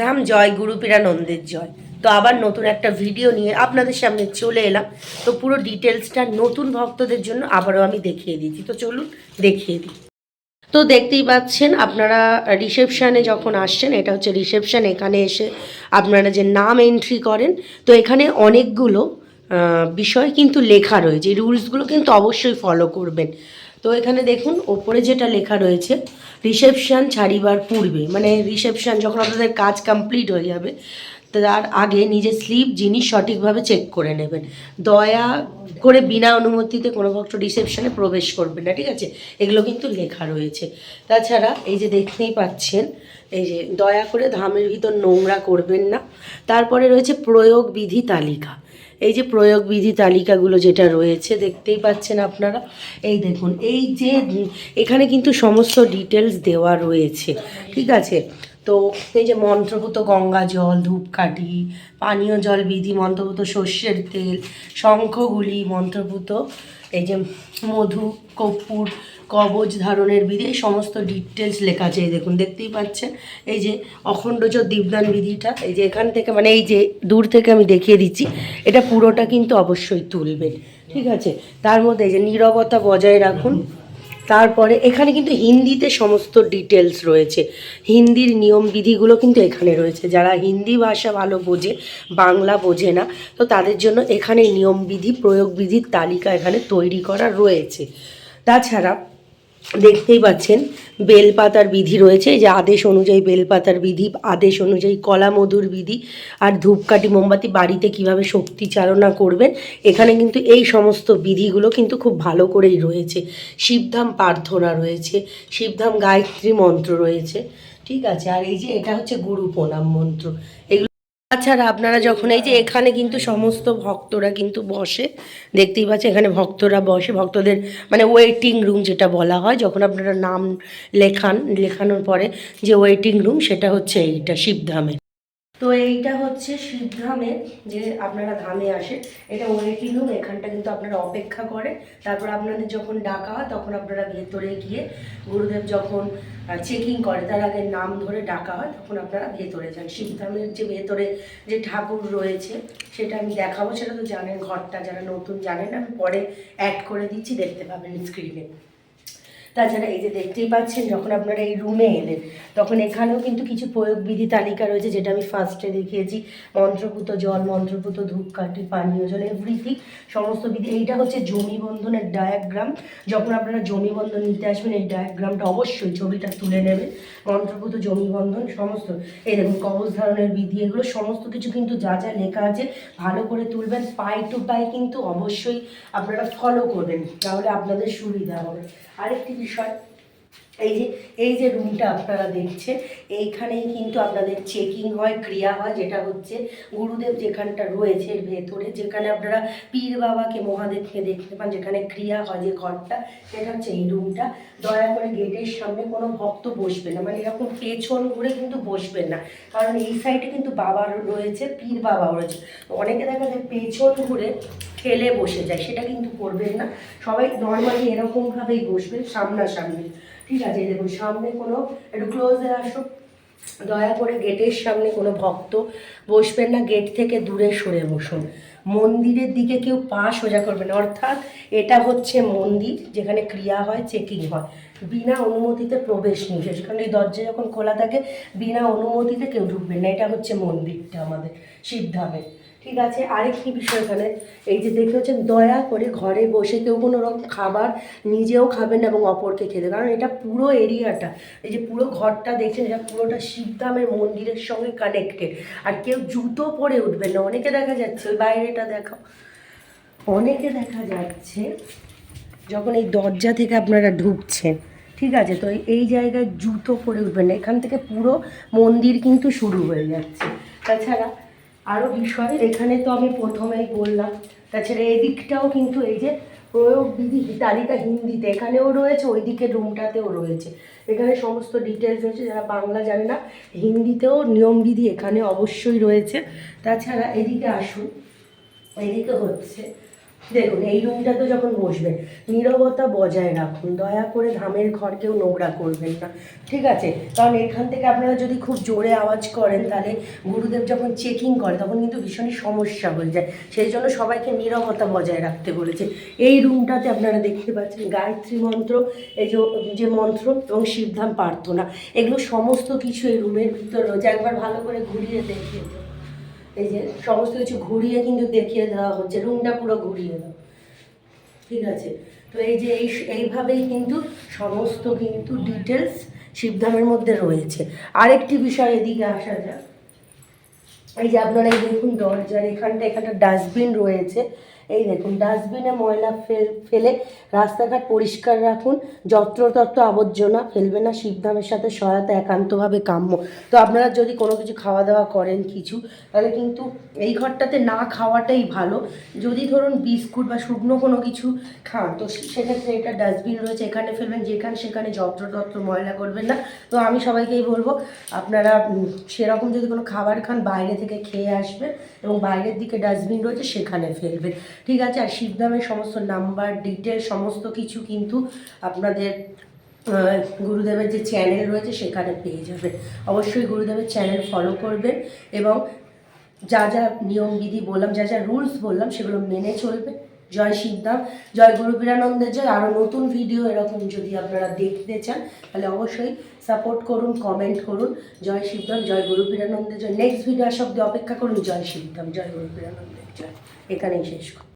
সিদ্ধাম জয় গুরুপীরানন্দের জয়। তো আবার নতুন একটা ভিডিও নিয়ে আপনাদের সামনে চলে এলাম। তো পুরো ডিটেলসটা নতুন ভক্তদের জন্য আবারও আমি দেখিয়ে দিচ্ছি। তো চলুন দেখিয়ে দিই। তো দেখতেই পাচ্ছেন আপনারা রিসেপশানে যখন আসছেন, এটা হচ্ছে রিসেপশান। এখানে এসে আপনারা যে নাম এন্ট্রি করেন, তো এখানে অনেকগুলো বিষয় কিন্তু লেখা রয়েছে। এই রুলসগুলো কিন্তু অবশ্যই ফলো করবেন। তো এখানে দেখুন ওপরে যেটা লেখা রয়েছে, রিসেপশান ছাড়িবার পূর্বে, মানে রিসেপশান যখন আপনাদের কাজ কমপ্লিট হয়ে যাবে তার আগে নিজের স্লিপ জিনিস সঠিকভাবে চেক করে নেবেন। দয়া করে বিনা অনুমতিতে কোনো ভক্ত রিসেপশনে প্রবেশ করবেন না, ঠিক আছে? এগুলো কিন্তু লেখা রয়েছে। তাছাড়া এই যে দেখতেই পাচ্ছেন, এই যে দয়া করে ধামের ভিতর নোংরা করবেন না। তারপরে রয়েছে প্রয়োগ বিধি তালিকা। এই যে প্রয়োগ বিধি তালিকাগুলো যেটা রয়েছে দেখতেই পাচ্ছেন আপনারা, এই দেখুন, এই যে এখানে কিন্তু সমস্ত ডিটেলস দেওয়া রয়েছে, ঠিক আছে? তো এই যে মন্ত্রপুত গঙ্গা জল, ধূপকাঠি, পানীয় জল বিধি, মন্ত্রপুত সর্ষের তেল, শঙ্খগুলি, মন্ত্রপুত এই যে মধু, কর্পূর, কবচ ধারণের বিধি, এই সমস্ত ডিটেলস লেখা আছে। এই দেখুন, দেখতেই পাচ্ছেন এই যে অখণ্ডজ দীপদান বিধিটা, এই যে এখান থেকে, মানে এই যে দূর থেকে আমি দেখিয়ে দিচ্ছি, এটা পুরোটা কিন্তু অবশ্যই তুলবেন, ঠিক আছে? তার মধ্যে এই যে নীরবতা বজায় রাখুন। তারপরে এখানে কিন্তু হিন্দিতে সমস্ত ডিটেলস রয়েছে, হিন্দির নিয়ম বিধিগুলো কিন্তু এখানে রয়েছে। যারা হিন্দি ভাষা ভালো বোঝে, বাংলা বোঝে না, তো তাদের জন্য এখানে নিয়ম বিধি, প্রয়োগ বিধির তালিকা এখানে তৈরি করা রয়েছে। তাছাড়া দেখতেই পাচ্ছেন বেলপাতার বিধি রয়েছে, যে আদেশ অনুযায়ী বেলপাতার বিধি, আদেশ অনুযায়ী কলা মধুর বিধি, আর ধূপকাঠি মোমবাতি বাড়িতে কিভাবে শক্তি চালনা করবেন, এখানে কিন্তু এই সমস্ত বিধিগুলো কিন্তু খুব ভালো করেই রয়েছে। শিবধাম প্রার্থনা রয়েছে, শিবধাম গায়ত্রী মন্ত্র রয়েছে, ঠিক আছে? আর এই যে এটা হচ্ছে গুরু প্রণাম মন্ত্র, এগুলো। তাছাড়া আপনারা যখন এই যে এখানে কিন্তু সমস্ত ভক্তরা কিন্তু বসে, দেখতেই পাচ্ছেন এখানে ভক্তরা বসে, ভক্তদের মানে ওয়েটিং রুম যেটা বলা হয়, যখন আপনারা নাম লেখানোর পরে যে ওয়েটিং রুম, সেটা হচ্ছে এইটা শিবধামে। তো এইটা হচ্ছে শিবধামের, যে আপনারা ধামে আসে, এটা ওয়েটিং রুম। এখানটা কিন্তু আপনারা অপেক্ষা করে, তারপর আপনাদের যখন ডাকা হয় তখন আপনারা ভেতরে গিয়ে, গুরুদেব যখন চেকিং করে তার আগে নাম ধরে ডাকা হয়, তখন আপনারা ভেতরে যান। শিবধামের যে ভেতরে যে ঠাকুর রয়েছে সেটা আমি দেখাবো, সেটা তো জানেন, ঘরটা যারা নতুন জানেন আমি পরে অ্যাড করে দিচ্ছি, দেখতে পাবেন স্ক্রিনে। তাছাড়া এই যে দেখতেই পাচ্ছেন, যখন আপনারা এই রুমে এলেন তখন এখানেও কিন্তু কিছু প্রয়োগবিধি তালিকা রয়েছে, যেটা আমি ফার্স্টে দেখিয়েছি। মন্ত্রপুত জল, মন্ত্রপুত ধূপকাঠি, পানীয় জল, এভরিথিং, সমস্ত বিধি। এইটা হচ্ছে জমি বন্ধনের ডায়াগ্রাম। যখন আপনারা জমি বন্ধন নিতে আসবেন, এই ডায়াগ্রামটা অবশ্যই ছবিটা তুলে নেবেন। মন্ত্রপুত জমি বন্ধন সমস্ত, এই দেখুন কবচ ধারণের বিধি, এগুলো সমস্ত কিছু কিন্তু যা যা লেখা আছে ভালো করে তুলবেন। পাই টু পাই কিন্তু অবশ্যই আপনারা ফলো করবেন, তাহলে আপনাদের সুবিধা হবে। আরেকটি বিষয়, এই যে রুমটা আপনারা দেখছেন, এইখানেই কিন্তু আপনাদের চেকিং হয়, ক্রিয়া হয়, যেটা হচ্ছে গুরুদেব যেখানটা রয়েছে এর ভেতরে, যেখানে আপনারা পীর বাবাকে, মহাদেবকে দেখতে পান, যেখানে ক্রিয়া হয় যে ঘরটা, সেটা হচ্ছে এই রুমটা। দয়া করে গেটের সামনে কোনো ভক্ত বসবে না, মানে এরকম পেছন ঘুরে কিন্তু বসবেন না, কারণ এই সাইডে কিন্তু বাবা রয়েছে, পীর বাবা রয়েছে। অনেকে দেখা যায় পেছন ঘুরে ঠেলে বসে যায়, সেটা কিন্তু করবেন না। সবাই নর্মালি এরকমভাবেই বসবেন, সামনাসামনি, ঠিক আছে? দেখুন সামনে কোনো, একটু ক্লোজে আসো, দয়া করে গেটের সামনে কোনো ভক্ত বসবেন না, গেট থেকে দূরে সরে বসুন। মন্দিরের দিকে কেউ পা সোজা করবেন না, অর্থাৎ এটা হচ্ছে মন্দির যেখানে ক্রিয়া হয়, চেকিং হয়, বিনা অনুমতিতে প্রবেশ নিষেধ। সেখানে দরজা যখন খোলা থাকে বিনা অনুমতিতে কেউ ঢুকবেন না। এটা হচ্ছে মন্দিরটা আমাদের শিবধামের, ঠিক আছে? আরেকটি বিষয় এখানে, এই যে দেখতে হচ্ছেন, দয়া করে ঘরে বসে কেউ কোনো রকম খাবার নিজেও খাবেন এবং অপরকে খেতে, কারণ এটা পুরো এরিয়াটা, এই যে পুরো ঘরটা দেখছেন, এটা পুরোটা শিবধামের মন্দিরের সঙ্গে কানেক্টেড। আর কেউ জুতো পরে উঠবেন না। অনেকে দেখা যাচ্ছে, ওই বাইরেটা দেখাও, অনেকে দেখা যাচ্ছে যখন এই দরজা থেকে আপনারা ঢুকছেন, ঠিক আছে, তো এই জায়গায় জুতো পরে উঠবেন না, এখান থেকে পুরো মন্দির কিন্তু শুরু হয়ে যাচ্ছে। তাছাড়া আরও বিষয়, এখানে তো আমি প্রথমেই বললাম, তাছাড়া এদিকটাও কিন্তু এই যে প্রয়োগ বিধি তালিকা হিন্দিতে এখানেও রয়েছে, ওই দিকের রুমটাতেও রয়েছে, এখানে সমস্ত ডিটেলস রয়েছে। যারা বাংলা জানে না, হিন্দিতেও নিয়মবিধি এখানে অবশ্যই রয়েছে। তাছাড়া এদিকে আসুন, এদিকে হচ্ছে দেখুন এই রুমটাতে যখন বসবেন নীরবতা বজায় রাখুন, দয়া করে ধামের ঘর কেউ নোংরা করবেন না, ঠিক আছে? কারণ এখান থেকে আপনারা যদি খুব জোরে আওয়াজ করেন তাহলে গুরুদেব যখন চেকিং করে তখন কিন্তু ভীষণই সমস্যা হয়ে যায়। সেই জন্য সবাইকে নীরবতা বজায় রাখতে বলেছে। এই রুমটাতে আপনারা দেখতে পাচ্ছেন গায়ত্রী মন্ত্র, এই যে মন্ত্র এবং শিবধাম প্রার্থনা, এগুলো সমস্ত কিছু এই রুমের ভিতর রয়েছে। একবার ভালো করে ঘুরিয়ে দেখিয়ে দেবো, এই যে সমস্ত কিছু ঘুরিয়ে কিন্তু দেখিয়ে দেওয়া হচ্ছে, রুমটা পুরো ঘুরিয়ে দাও, ঠিক আছে? তো এই যে এইভাবেই কিন্তু সমস্ত কিন্তু ডিটেলস শিবধামের মধ্যে রয়েছে। আরেকটি বিষয় এদিকে আসা যাক, এই যে আপনারা এই দেখুন দরজার এখানটা ডাস্টবিন রয়েছে। এই দেখুন ডাস্টবিনে ময়লা ফেলে রাস্তাঘাট পরিষ্কার রাখুন, যত্রতত্র আবর্জনা ফেলবে না, শিবধামের সাথে সহায়তা একান্তভাবে কাম্য। তো আপনারা যদি কোনো কিছু খাওয়া দাওয়া করেন কিছু, তাহলে কিন্তু এই ঘরটাতে না খাওয়াটাই ভালো। যদি ধরুন বিস্কুট বা শুকনো কোনো কিছু খান, তো সেক্ষেত্রে এটা ডাস্টবিন রয়েছে, এখানে ফেলবেন, যেখানে সেখানে যত্রতত্র ময়লা করবেন না। তো আমি সবাইকেই বলবো আপনারা সেরকম যদি কোনো খাবার খান বাইরে থেকে খেয়ে আসবেন এবং বাইরের দিকে ডাস্টবিন রয়েছে সেখানে ফেলবেন, ঠিক আছে? আর শিবধামের সমস্ত নাম্বার ডিটেল সমস্ত কিছু কিন্তু আপনাদের গুরুদেবের যে চ্যানেল রয়েছে সেখানে পেয়ে যাবেন। অবশ্যই গুরুদেবের চ্যানেল ফলো করবেন এবং যা যা নিয়মবিধি বললাম, যা যা রুলস বললাম সেগুলো মেনে চলবেন। জয় শিবধাম, জয় গুরু বীরানন্দের জয়। আরও নতুন ভিডিও এরকম যদি আপনারা দেখতে চান তাহলে অবশ্যই সাপোর্ট করুন, কমেন্ট করুন। জয় শিবধাম, জয় গুরু বীরানন্দের জয়। নেক্সট ভিডিও আসা অবধি অপেক্ষা করুন। জয় শিবধাম, জয় গুরু বীরানন্দের জয়। এখানেই শেষ করুন।